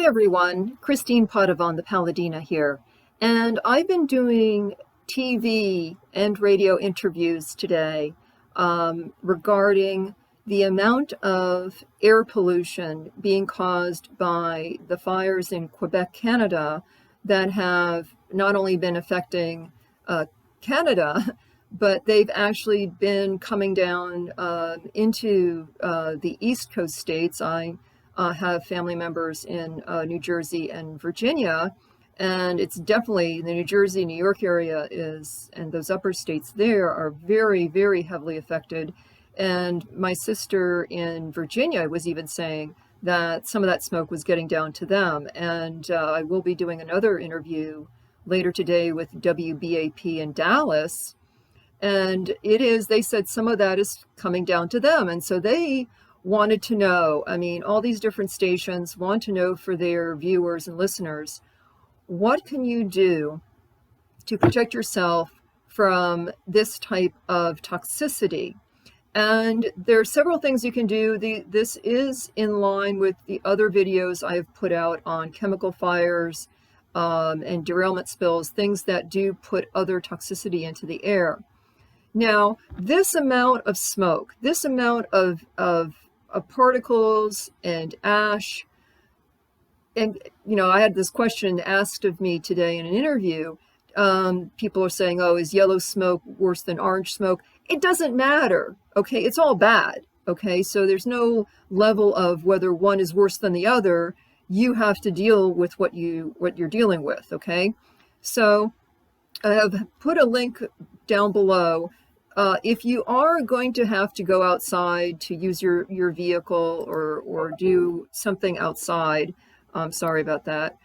everyone, Christine Padovon, the Paladina here, and I've been doing TV and radio interviews today regarding the amount of air pollution being caused by the fires in Quebec, Canada, that have not only been affecting Canada, but they've actually been coming down into the East Coast states. I have family members in New Jersey and Virginia, and it's definitely the New Jersey, New York area and those upper states there are very, very heavily affected. And my sister in Virginia was even saying that some of that smoke was getting down to them. And I will be doing another interview later today with WBAP in Dallas. And they said some of that is coming down to them. And so they wanted to know, all these different stations want to know for their viewers and listeners, what can you do to protect yourself from this type of toxicity? And there are several things you can do. This is in line with the other videos I've put out on chemical fires and derailment spills, things that do put other toxicity into the air. Now, this amount of smoke, this amount of particles and ash, and I had this question asked of me today in an interview. People are saying, oh, is yellow smoke worse than orange smoke? It doesn't matter, okay? It's all bad, okay? So there's no level of whether one is worse than the other. You have to deal with what you're dealing with, okay? So I have put a link down below. If you are going to have to go outside to use your vehicle or do something outside, sorry about that,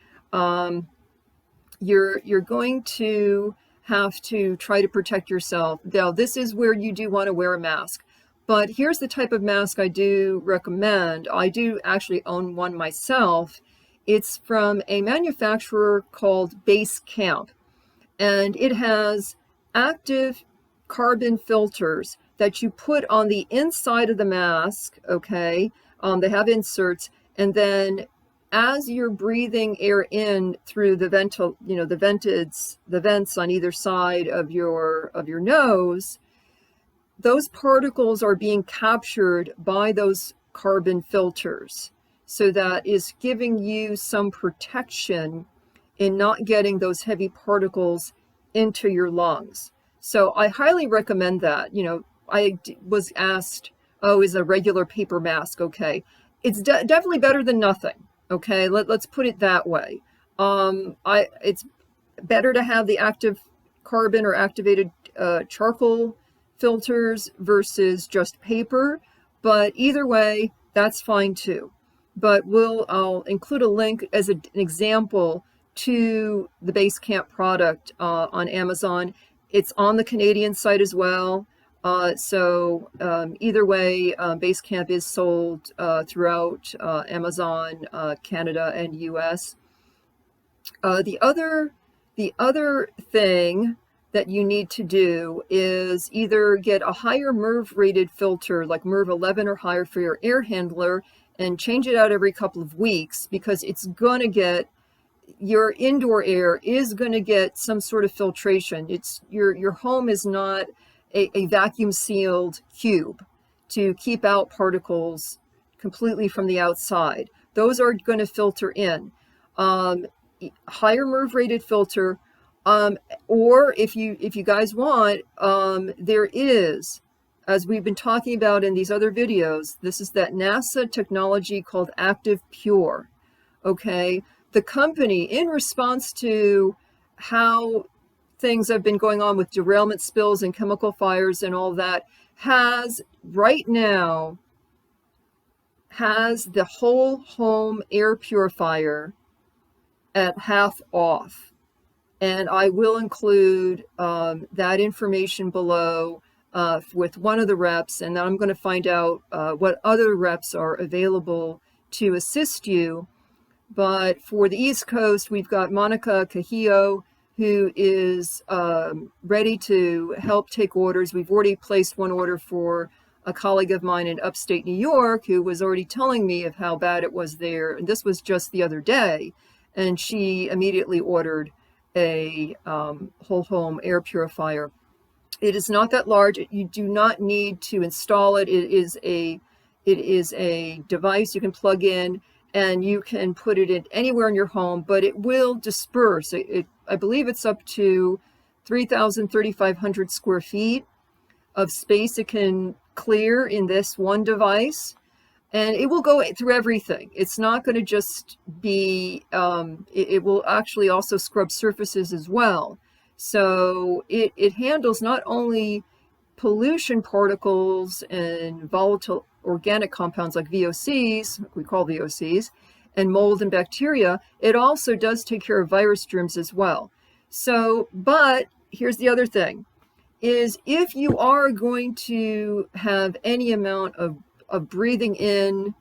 you're going to have to try to protect yourself. Now, this is where you do want to wear a mask. But here's the type of mask I do recommend. I do actually own one myself. It's from a manufacturer called Base Camp, and it has active carbon filters that you put on the inside of the mask, okay? They have inserts, and then as you're breathing air in through the vents on either side of your nose, those particles are being captured by those carbon filters. So that is giving you some protection in not getting those heavy particles into your lungs. So I highly recommend that. I was asked, oh, is a regular paper mask okay? It's definitely better than nothing. Okay, let's put it that way. It's better to have the active carbon or activated charcoal filters versus just paper, but either way, that's fine too. But I'll include a link as an example to the Base Camp product on Amazon. It's on the Canadian site as well. So either way, Base Camp is sold throughout Amazon, Canada, and US. The other thing that you need to do is either get a higher MERV rated filter, like MERV 11 or higher for your air handler, and change it out every couple of weeks, because it's going to get, your indoor air is going to get some sort of filtration. It's your home is not a vacuum sealed cube to keep out particles completely from the outside. Those are going to filter in. Higher MERV rated filter, or if you guys want, there is, as we've been talking about in these other videos, this is that NASA technology called Active Pure. Okay, the company, in response to how things have been going on with derailment spills and chemical fires and all that, has right now the whole home air purifier at half off. And I will include that information below with one of the reps, and then I'm going to find out what other reps are available to assist you. But for the East Coast, we've got Monica Cahillo, who is ready to help take orders. We've already placed one order for a colleague of mine in upstate New York who was already telling me of how bad it was there. And this was just the other day. And she immediately ordered a whole home air purifier. It is not that large. You do not need to install it. It is a device you can plug in, and you can put it in anywhere in your home, but it will disperse. I believe it's up to 3,500 square feet of space it can clear in this one device, and it will go through everything. It's not going to just be, it will actually also scrub surfaces as well. So it handles not only pollution particles and volatile organic compounds like VOCs, we call VOCs, and mold and bacteria, it also does take care of virus germs as well. So, but here's the other thing, is if you are going to have any amount of breathing in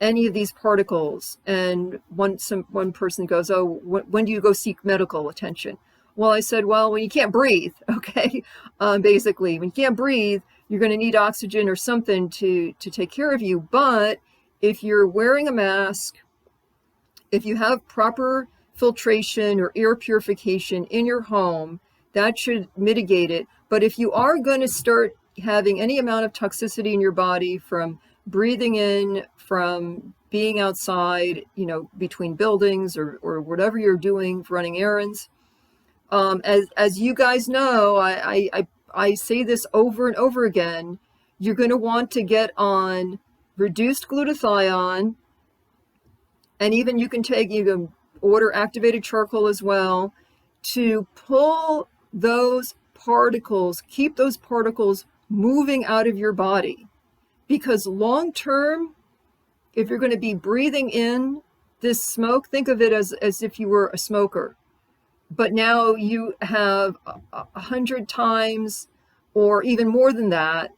any of these particles, and one person goes, oh, when do you go seek medical attention? Well, I said, well, when you can't breathe, okay? Basically, when you can't breathe, you're going to need oxygen or something to take care of you. But if you're wearing a mask, if you have proper filtration or air purification in your home, that should mitigate it. But if you are going to start having any amount of toxicity in your body from breathing in, from being outside, between buildings or whatever you're doing, running errands, as you guys know, I say this over and over again, you're going to want to get on reduced glutathione, and even you can order activated charcoal as well to pull those particles, keep those particles moving out of your body. Because long term, if you're going to be breathing in this smoke, think of it as if you were a smoker. But now you have 100 times or even more than that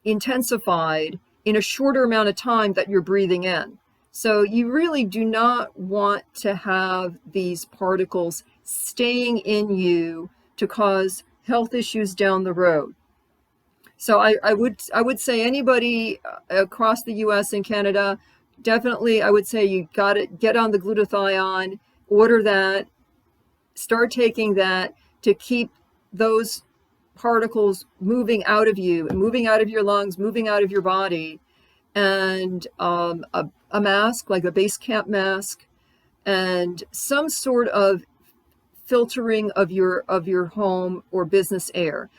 intensified in a shorter amount of time that you're breathing in. So you really do not want to have these particles staying in you to cause health issues down the road. So I would say anybody across the US and Canada, definitely I would say you got to get on the glutathione, order that, start taking that to keep those particles moving out of you, moving out of your lungs, moving out of your body. And a mask, like a base camp mask, and some sort of filtering of your home or business air.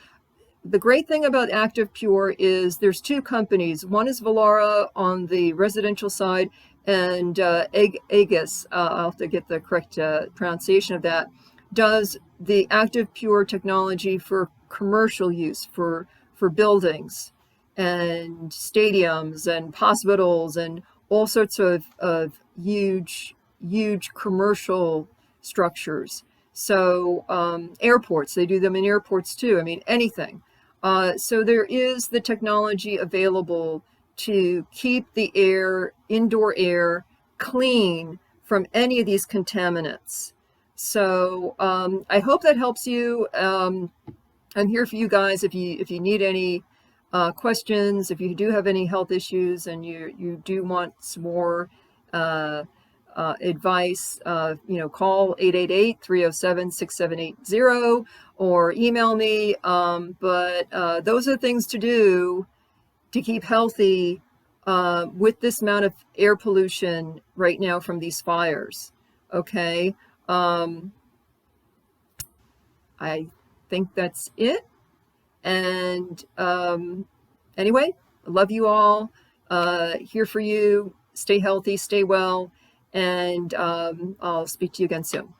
The great thing about Active Pure is there's two companies. One is Velara on the residential side, and Aegis, I'll have to get the correct pronunciation of that, does the Active Pure technology for commercial use, for buildings and stadiums and hospitals and all sorts of huge commercial structures. So airports, they do them in airports too. I mean, anything. So there is the technology available to keep the air, indoor air, clean from any of these contaminants. So I hope that helps you. I'm here for you guys if you need any questions, if you do have any health issues and you do want some more advice, call 888-307-6780 or email me. But those are things to do to keep healthy with this amount of air pollution right now from these fires. Okay. I think that's it. And anyway, I love you all. Here for you. Stay healthy, stay well, and I'll speak to you again soon.